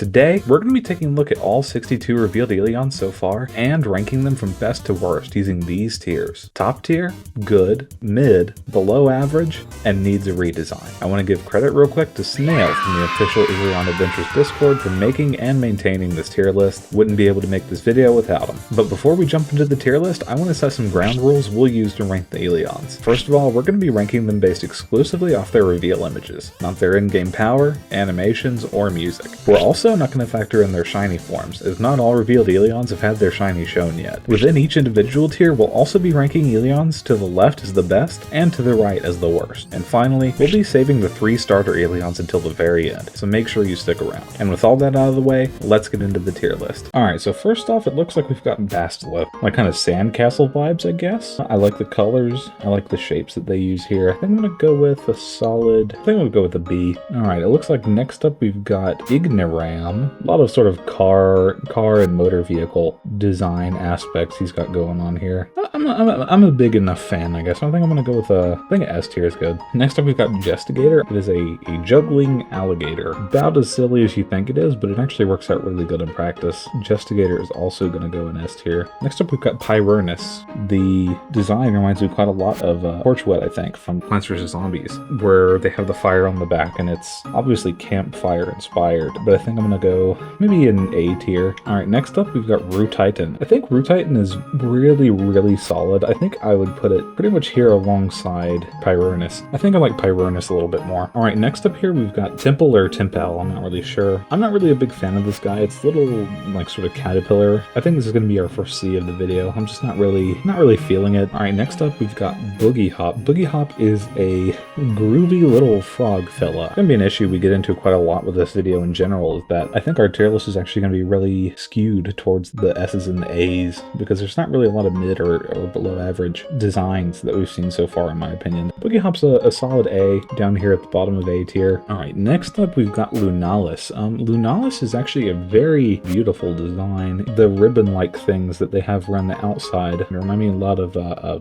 Today, we're going to be taking a look at all 62 revealed Eleons so far and ranking them from best to worst using these tiers. Top tier, good, mid, below average, and needs a redesign. I want to give credit real quick to Snail from the official Eleon Adventures Discord for making and maintaining this tier list. Wouldn't be able to make this video without him. But before we jump into the tier list, I want to set some ground rules we'll use to rank the Eleons. First of all, we're going to be ranking them based exclusively off their reveal images, not their in-game power, animations, or music. We're also not going to factor in their shiny forms, as not all revealed Eleons have had their shiny shown yet. Within each individual tier, we'll also be ranking Eleons to the left as the best and to the right as the worst. And finally, we'll be saving the 3 starter Eleons until the very end, so make sure you stick around. And with all that out of the way, let's get into the tier list. Alright, so first off, it looks like we've got Bastila, like kind of sandcastle vibes, I guess. I like the colors, I like the shapes that they use here. I think I'm gonna go with a solid, I think I'm gonna go with a B. Alright, it looks like next up we've got Ignoram. A lot of sort of car and motor vehicle design aspects he's got going on here. I'm a big enough fan, I guess. I think I'm gonna go with I think an S tier is good. Next up we've got Gestigator. It is a juggling alligator. About as silly as you think it is, but it actually works out really good in practice. Gestigator is also gonna go in S tier. Next up we've got Pyrurnus. The design reminds me quite a lot of Torchwood, I think, from Plants vs. Zombies, where they have the fire on the back and it's obviously campfire inspired, but I think I'm gonna go maybe an A tier. Alright, next up we've got Rutitan. I think Rutitan is really solid. I think I would put it pretty much here alongside Pyrurnus. I think I like Pyrurnus a little bit more. Alright, next up here we've got Temple or Tempel, I'm not really sure. I'm not really a big fan of this guy. It's a little like sort of caterpillar. I think this is gonna be our first C of the video. I'm just not really feeling it. Alright, next up we've got Boogie Hop. Boogie Hop is a groovy little frog fella. It's gonna be an issue we get into quite a lot with this video in general, is that I think our tier list is actually going to be really skewed towards the S's and the A's, because there's not really a lot of mid or below average designs that we've seen so far, in my opinion. Boogie Hop's a solid A down here at the bottom of A tier. Alright, next up we've got Lunalis. Lunalis is actually a very beautiful design. The ribbon-like things that they have around the outside remind me a lot of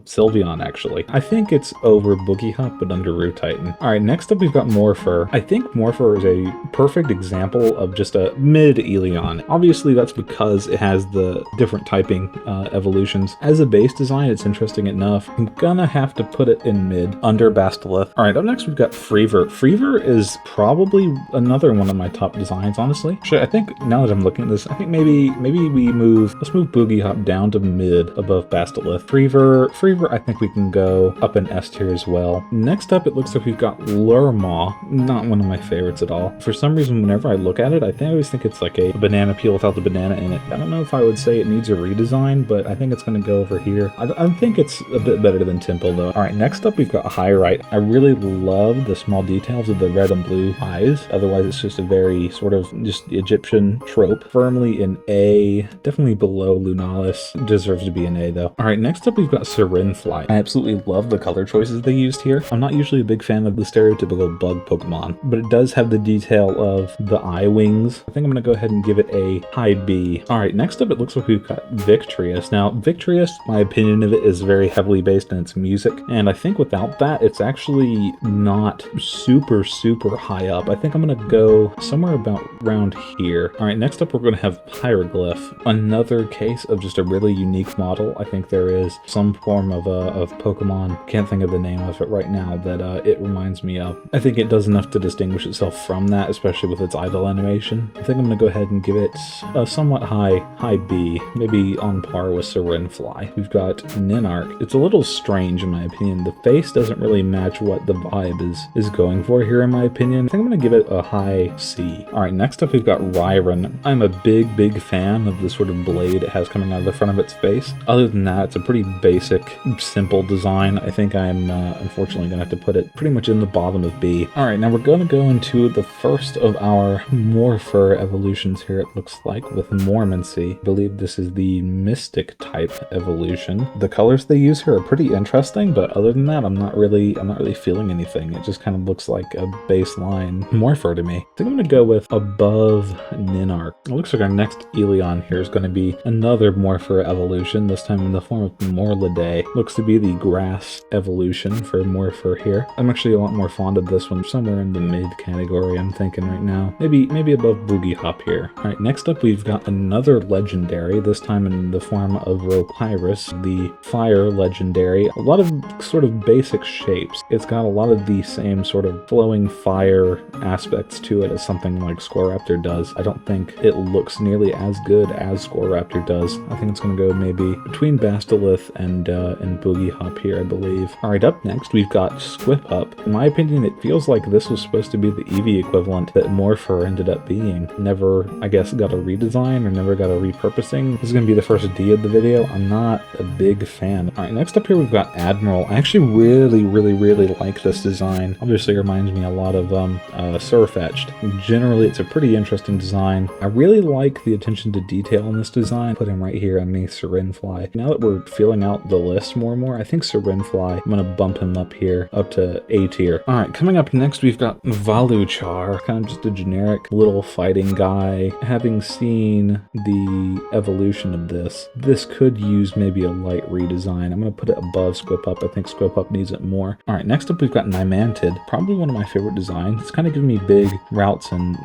Sylveon, actually. I think it's over Boogie Hop, but under Rutitan. Alright, next up we've got Morpher. I think Morpher is a perfect example of just a mid Eleon. Obviously that's because it has the different typing evolutions. As a base design, it's interesting enough. I'm gonna have to put it in mid, under Bastila. Alright, up next we've got Freever. Freever is probably another one of my top designs, honestly. Actually, I think now that I'm looking at this, I think maybe let's move Boogie Hop down to mid above Bastila. Freever, I think we can go up in S tier as well. Next up, it looks like we've got Lurmaw. Not one of my favorites at all. For some reason, whenever I look at it, I always think it's like a banana peel without the banana in it. I don't know if I would say it needs a redesign, but I think it's going to go over here. I think it's a bit better than Temple, though. Alright, next up we've got Hyrite. I really love the small details of the red and blue eyes. Otherwise, it's just a very sort of just Egyptian trope. Firmly in A, definitely below Lunalis. Deserves to be an A, though. Alright, next up we've got Serenfly. I absolutely love the color choices they used here. I'm not usually a big fan of the stereotypical bug Pokemon, but it does have the detail of the eye wings. I think I'm going to go ahead and give it a high B. Alright, next up it looks like we've got Victorious. Now, Victorious, my opinion of it is very heavily based in its music, and I think without that, it's actually not super high up. I think I'm going to go somewhere about around here. Alright, next up we're going to have Pyroglyph. Another case of just a really unique model. I think there is some form of Pokemon, can't think of the name of it right now, that it reminds me of. I think it does enough to distinguish itself from that, especially with its idle animation. I think I'm going to go ahead and give it a somewhat high B, maybe on par with Serenfly. We've got Ninark. It's a little strange in my opinion. The face doesn't really match what the vibe is going for here, in my opinion. I think I'm going to give it a high C. Alright, next up we've got Ryron. I'm a big fan of the sort of blade it has coming out of the front of its face. Other than that, it's a pretty basic, simple design. I think I'm unfortunately going to have to put it pretty much in the bottom of B. Alright, now we're going to go into the first of our Morpher evolutions here, it looks like, with Mormancy. I believe this is the Mystic type evolution. The colors they use here are pretty interesting, but other than that, I'm not really feeling anything. It just kind of looks like a baseline Morpher to me. I think I'm going to go with above Ninark. It looks like our next Eleon here is going to be another Morpher evolution, this time in the form of Morlidae. Looks to be the grass evolution for Morpher here. I'm actually a lot more fond of this one, somewhere in the mid category I'm thinking right now. Maybe above above Boogie Hop here. All right, next up we've got another legendary, this time in the form of Ropyrus, the fire legendary. A lot of sort of basic shapes. It's got a lot of the same sort of flowing fire aspects to it as something like Scoraptor does. I don't think it looks nearly as good as Scoraptor does. I think it's going to go maybe between Bastolith and Boogie Hop here, I believe. All right, up next we've got Squip Up. In my opinion, it feels like this was supposed to be the Eevee equivalent that Morpher ended up being. Never, I guess, got a redesign or never got a repurposing. This is going to be the first D of the video. I'm not a big fan. All right, next up here we've got Admiral. I actually really like this design. Obviously it reminds me a lot of Surfetched. Generally, it's a pretty interesting design. I really like the attention to detail in this design. Put him right here underneath Serenfly. Now that we're filling out the list more and more, I think Serenfly, I'm gonna bump him up here, up to A tier. All right, coming up next, we've got Valuchar, kind of just a generic little fighting guy. Having seen the evolution of this could use maybe a light redesign. I'm gonna put it above Squip Up. I think Squip Up needs it more. All right, next up we've got Nimantid, probably one of my favorite designs. It's kind of giving me big routes and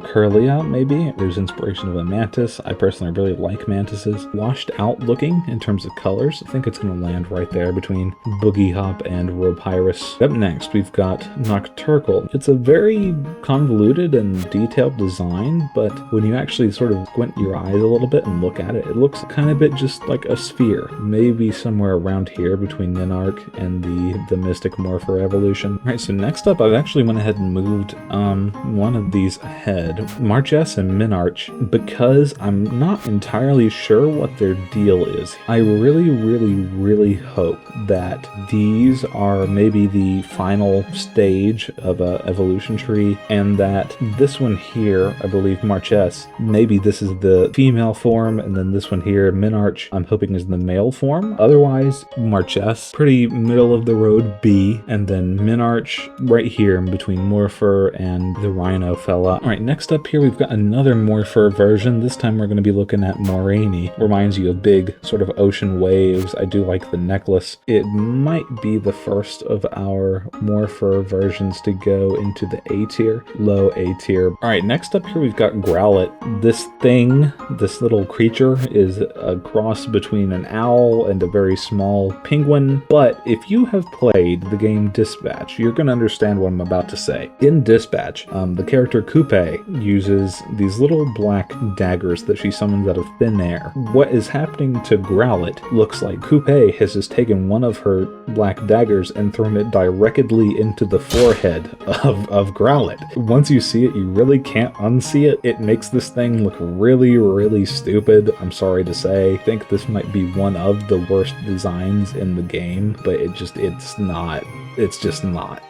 Curlia, maybe. There's inspiration of a mantis. I personally really like mantises. Washed out looking in terms of colors. I think it's going to land right there between Boogie Hop and Ropyrus. Up next, we've got Nocturcle. It's a very convoluted and detailed design, but when you actually sort of squint your eyes a little bit and look at it, it looks kind of bit just like a sphere. Maybe somewhere around here between Ninarch and the Mystic Morpher evolution. All right, so next up, I've actually went ahead and moved one of these ahead. Marchess and Minarch, because I'm not entirely sure what their deal is. I really hope that these are maybe the final stage of a evolution tree, and that this one here, I believe Marchess, maybe this is the female form, and then this one here, Minarch, I'm hoping is the male form. Otherwise, Marchess, pretty middle of the road B, and then Minarch right here in between Morpher and the Rhino fella. All right, next up here we've got another Morpher version. This time we're going to be looking at Moraine. Reminds you of big sort of ocean waves. I do like the necklace. It might be the first of our Morpher versions to go into the A tier, low A tier. All right, next up here we've got Growlithe. This thing, this little creature, is a cross between an owl and a very small penguin, but if you have played the game Dispatch, you're going to understand what I'm about to say. In Dispatch, the character Coupe uses these little black daggers that she summons out of thin air. What is happening to Growlithe looks like Coupe has just taken one of her black daggers and thrown it directly into the forehead of Growlithe. Once you see it, you really can't unsee it. It makes this thing look really stupid. I'm sorry to say. I think this might be one of the worst designs in the game, but it's just not.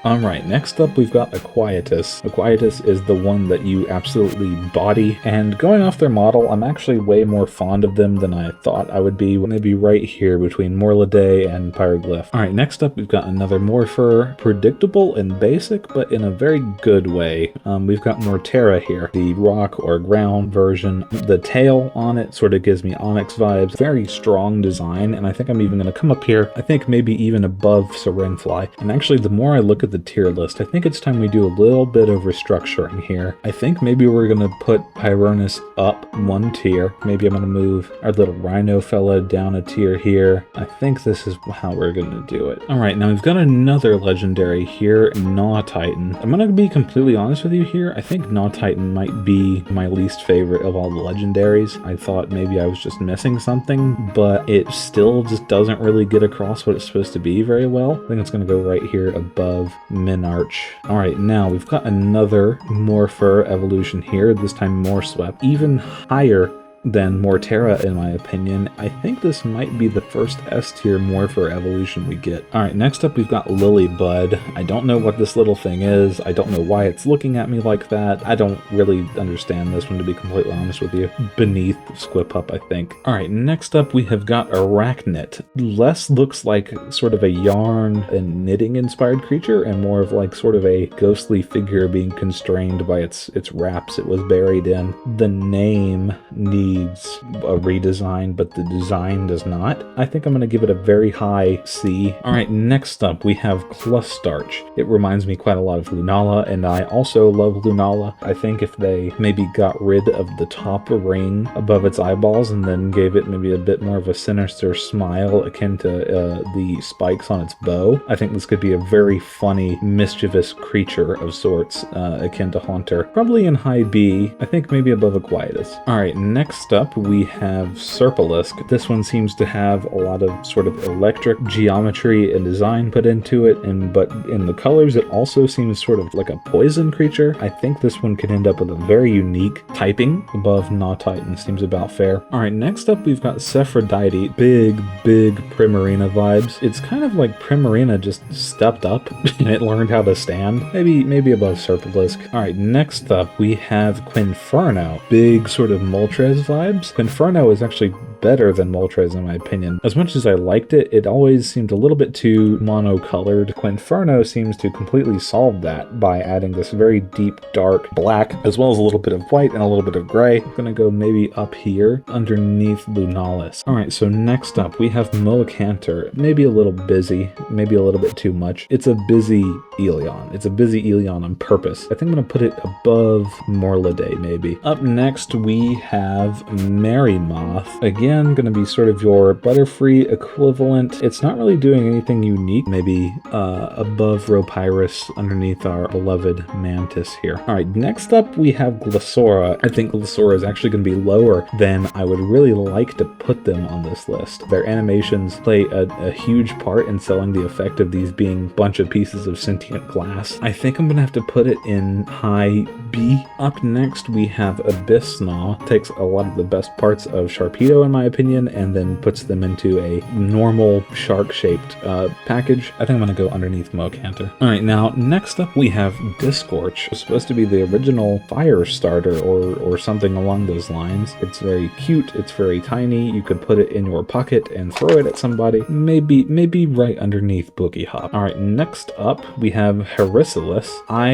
All right, next up we've got Aquatus. Aquatus is the one that you absolutely body, and going off their model, I'm actually way more fond of them than I thought I would be. Maybe right here between Morlide and Pyroglyph. All right, next up we've got another Morpher, predictable and basic, but in a very good way. We've got Mortera here, the rock or ground version. The tail on it sort of gives me Onyx vibes. Very strong design, and I think I'm even going to come up here, I think maybe even above Serenfly. And actually, the more I look at the tier list, I think it's time we do a little bit of restructuring here. I think maybe we're going to put Pyronus up one tier. Maybe I'm going to move our little Rhino fella down a tier here. I think this is how we're going to do it. All right, now we've got another legendary here, Gnaw Titan. I'm going to be completely honest with you here. I think Gnaw Titan might be my least favorite of all the legendaries. I thought maybe I was just missing something, but it still just doesn't really get across what it's supposed to be very well. I think it's going to go right here above Minarch. All right, now we've got another Morpher evolution here, this time Morswept, even higher than Mortera in my opinion. I think this might be the first S tier Morpher evolution we get. All right, next up we've got Lilybud. I don't know what this little thing is. I don't know why it's looking at me like that. I don't really understand this one, to be completely honest with you. Beneath Squip Up, I think. All right, next up we have got Arachnid. Less looks like sort of a yarn and knitting inspired creature, and more of like sort of a ghostly figure being constrained by its wraps it was buried in. The name needs needs a redesign, but the design does not. I think I'm going to give it a very high C. All right, next up we have Clustarch. It reminds me quite a lot of Lunala, and I also love Lunala. I think if they maybe got rid of the top ring above its eyeballs and then gave it maybe a bit more of a sinister smile akin to the spikes on its bow, I think this could be a very funny, mischievous creature of sorts, akin to Haunter. Probably in high B, I think maybe above a Quietus. Alright, next up we have Serpalisk. This one seems to have a lot of sort of electric geometry and design put into it, but in the colors it also seems sort of like a poison creature. I think this one could end up with a very unique typing above Gnaw Titan. Seems about fair. Alright, next up we've got Sephrodite. Big Primarina vibes. It's kind of like Primarina just stepped up and it learned how to stand. Maybe above Serpalisk. Alright, next up we have Quinferno. Big sort of Moltres vibes. Quinferno is actually better than Moltres in my opinion. As much as I liked it, it always seemed a little bit too monocolored. Quinferno seems to completely solve that by adding this very deep dark black as well as a little bit of white and a little bit of gray. I'm gonna go maybe up here underneath Lunalis. Alright, so next up we have Moacantor. Maybe a little busy, maybe a little bit too much. It's a busy Eleon. It's a busy Eleon on purpose. I think I'm gonna put it above Morlade maybe. Up next we have Marymoth. Again, gonna be sort of your Butterfree equivalent. It's not really doing anything unique. Maybe above Ropyrus underneath our beloved Mantis here. Alright, next up we have Glissora. I think Glissora is actually gonna be lower than I would really like to put them on this list. Their animations play a huge part in selling the effect of these being a bunch of pieces of sentient glass. I think I'm gonna have to put it in high B. Up next we have Abyssnaw. Takes a lot of the best parts of Sharpedo in my opinion and then puts them into a normal shark-shaped package. I think I'm gonna go underneath Moacantor. Alright, now next up we have Discorch. It's supposed to be the original fire starter or something along those lines. It's very cute, it's very tiny. You could put it in your pocket and throw it at somebody. Maybe right underneath Boogie Hop. Alright, next up we have Herisilis. I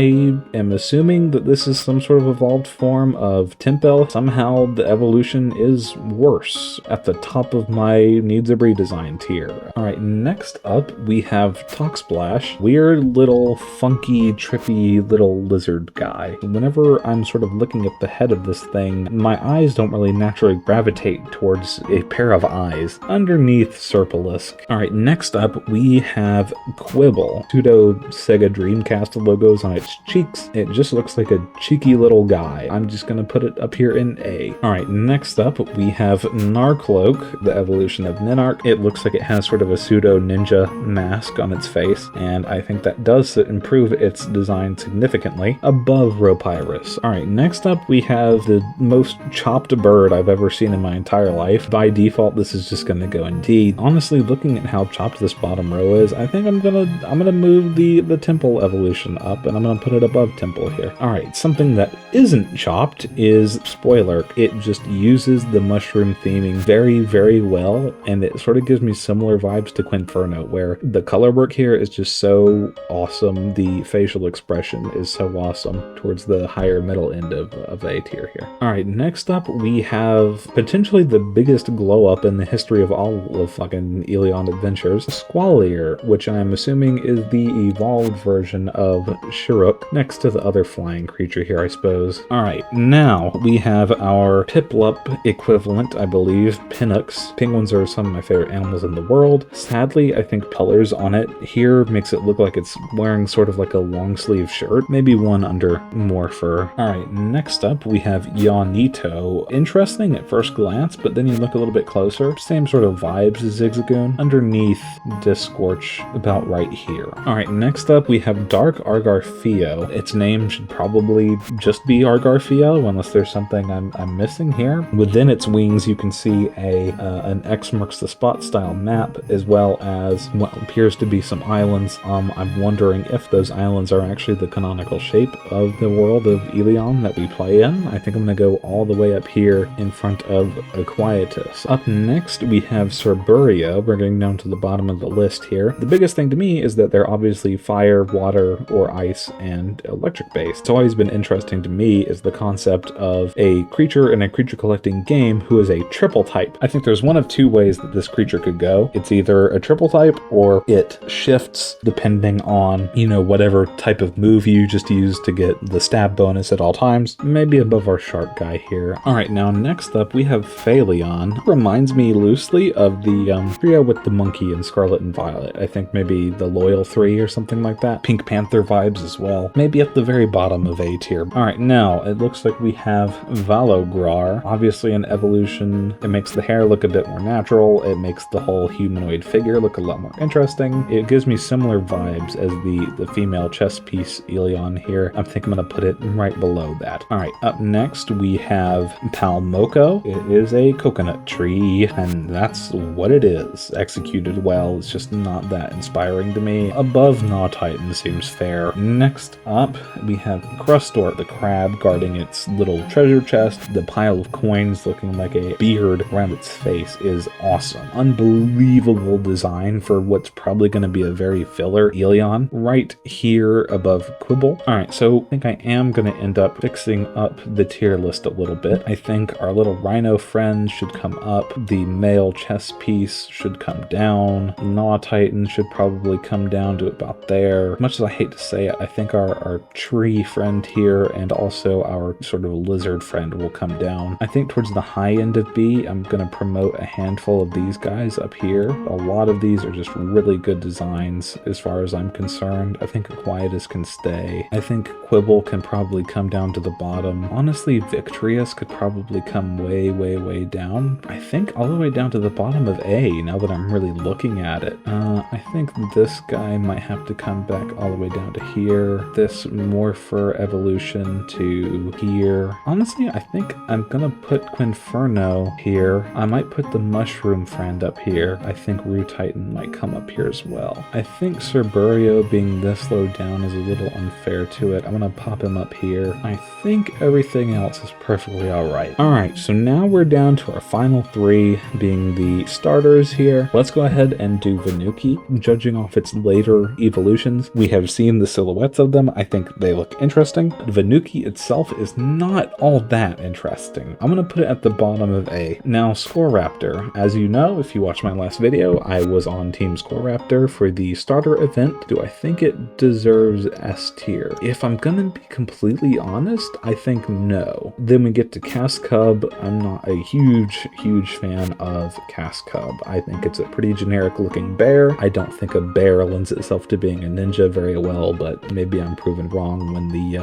am assuming that this is some sort of evolved form of Timpel. Somehow the evolution is worse at the top of my needs a redesign tier. Alright, next up we have Toxsplash. Weird little funky trippy little lizard guy. Whenever I'm sort of looking at the head of this thing, my eyes don't really naturally gravitate towards a pair of eyes. Underneath Serpalisk. Alright, next up we have Quibble. Pseudo Sega Dreamcast logos on its cheeks. It just looks like a cheeky little guy. I'm just gonna put it up here in A. Alright, next up we have Narcloak, the evolution of Ninark. It looks like it has sort of a pseudo ninja mask on its face, and I think that does improve its design significantly above Ropyrus. Alright, next up we have the most chopped bird I've ever seen in my entire life. By default, this is just gonna go in D. Honestly, looking at how chopped this bottom row is, I think I'm gonna move the Temple evolution up, and I'm gonna put it above Temple here. Alright, something that isn't chopped is Spoiler. It just uses the mushroom theming very well, and it sort of gives me similar vibes to Quinferno, where the color work here is just so awesome. The facial expression is so awesome towards the higher middle end of A tier here. Alright, next up we have potentially the biggest glow up in the history of all of fucking Eleon adventures, Squallier, which I'm assuming is the evolved version of Shuruk, next to the other flying creature here, I suppose. Alright, now we have our Piplup equivalent, I believe, Pinux. Penguins are some of my favorite animals in the world. Sadly, I think colors on it here makes it look like it's wearing sort of like a long sleeve shirt, maybe one under more fur. Alright, next up we have Yawnito. Interesting at first glance, but then you look a little bit closer, same sort of vibes as Zigzagoon. Underneath Discorch, about right here. Alright, next up we have Dark Argarfio. Its name should probably just be Argarfio, unless there's something I'm missing here. Within its wings you can see an X marks the spot style map, as well as what appears to be some islands. I'm wondering if those islands are actually the canonical shape of the world of Eleon that we play in. I think I'm going to go all the way up here in front of Aquietus. Up next, we have Cerberia. We're getting down to the bottom of the list here. The biggest thing to me is that they're obviously fire, water, or ice, and electric based. It's always been interesting to me is the concept of a creature in a creature collecting game who is a triple type. I think there's one of two ways that this creature could go. It's either a triple type or it shifts depending on, you know, whatever type of move you just use to get the stab bonus at all times. Maybe above our shark guy here. All right, now next up we have Eleon. Reminds me loosely of the trio with the monkey and Scarlet and Violet. I think maybe the Loyal 3 or something like that. Pink Panther vibes as well. Maybe at the very bottom of A tier. All right, now it looks like we have Valograr. Obviously an evolution. It makes the hair look a bit more natural. It makes the whole humanoid figure look a lot more interesting. It gives me similar vibes as the female chess piece Eleon here. I think I'm going to put it right below that. All right, up next we have Palmoko. It is a coconut tree, and that's what it is. Executed well, it's just not that inspiring to me. Above Gnaw Titan seems fair. Next up, we have Crustor, the crab guarding its little treasure chest. The pile of coins looking like a beard around its face is awesome. Unbelievable design for what's probably going to be a very filler Eleon. Right here above Quibble. Alright, so I think I am going to end up fixing up the tier list a little bit. I think our little rhino friend should come up. The male chess piece should come down. Gnaw Titan should probably come down to about there. Much as I hate to say it, I think our tree friend here and also our sort of lizard friend will come down. I think towards the high end of B, I'm going to promote a handful of these guys up here. A lot of these are just really good designs as far as I'm concerned. I think Aquietus can stay. I think Quibble can probably come down to the bottom. Honestly, Victorious could probably come way, way, way down. I think all the way down to the bottom of A, now that I'm really looking at it. I think this guy might have to come back all the way down to here. This Morpher evolution to here. Honestly, I think I'm gonna put Quinferno here. I might put the mushroom friend up here. I think Rue Titan might come up here as well. I think Cerberio being this low down is a little unfair to it. I'm gonna pop him up here. I think everything else is perfectly alright. Alright, so now we're down to our final three being the starters here. Let's go ahead and do Venuki. Judging off its later evolutions, we have seen the silhouettes of them. I think they look interesting. Venuki itself is not all that interesting. I'm going to put it at the bottom of A. Now, Scoraptor. As you know, if you watched my last video, I was on Team Scoraptor for the starter event. Do I think it deserves S tier? If I'm going to be completely honest, I think no. Then we get to Cascub. I'm not a huge fan of Cascub. I think it's a pretty generic looking bear. I don't think a bear lends itself to being a ninja very well, but maybe I'm proven wrong when the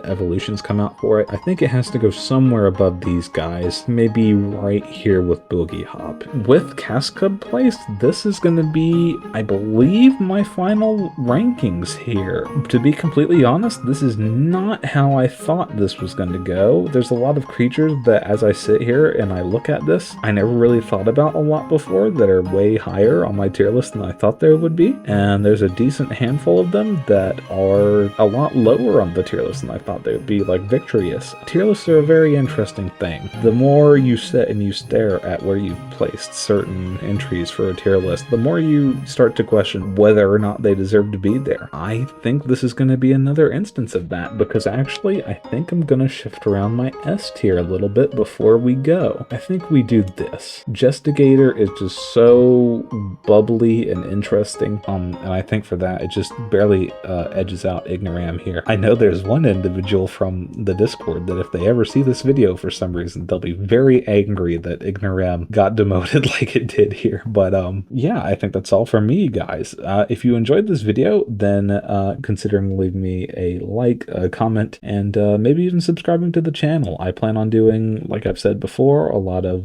evolutions come out for it. I think it has to go somewhere above these guys, maybe right here with Boogie Hop. With Cascub placed, this is going to be, I believe, my final rankings here. To be completely honest, this is not how I thought this was going to go. There's a lot of creatures that as I sit here and I look at this, I never really thought about a lot before that are way higher on my tier list than I thought there would be. And there's a decent handful of them that are a lot lower on the tier list than I thought they would be, like Victorious. Tier lists are a very interesting thing. The more you sit and you stare at where you've placed certain entries for a tier list, the more you start to question whether or not they deserve to be there. I think this is going to be another instance of that, because actually I think I'm going to shift around my S tier a little bit before we go. I think we do this. Gestigator is just so bubbly and interesting, and I think for that it just barely edges out Ignoram here. I know there's one individual from the Discord that if they ever see this video for some reason, they'll be very angry that Ignoram got demoted like it did here. But yeah, I think that's all from me, guys. If you enjoyed this video, then consider leaving me a like, a comment, and maybe even subscribing to the channel. I plan on doing, like I've said before, a lot of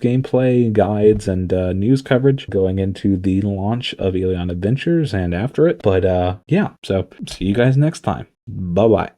gameplay, guides, and news coverage going into the launch of Eleon Adventures and after it. But yeah, so see you guys next time. Bye-bye.